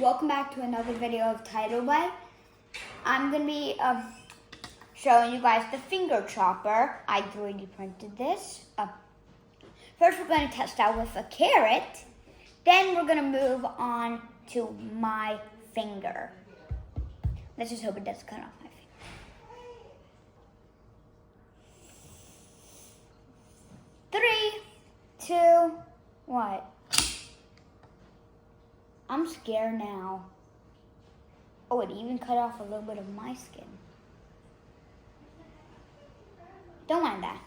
Welcome back to another video of Tidal Bites. I'm going to be showing you guys the finger chopper. I 3D printed this. First we're going to test out with a carrot. Then we're going to move on to my finger. Let's just hope it doesn't cut off my finger. 3, 2, what? I'm scared now. Oh, it even cut off a little bit of my skin. Don't mind that.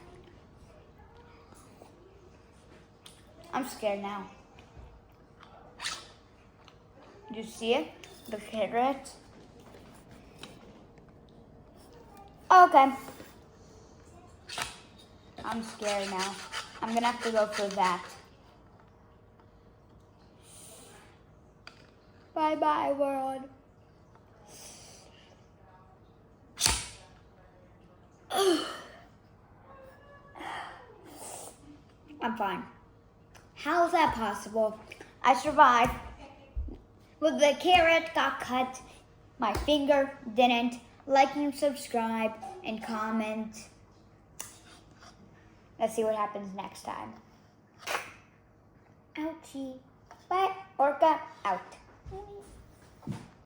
I'm scared now. Do you see it? The carrot? Okay. I'm scared now. I'm gonna have to go for that. Bye-bye, world. I'm fine. How is that possible? I survived. Well, the carrot got cut. My finger didn't. Like and subscribe and comment. Let's see what happens next time. Ouchie. Bye. Orca out.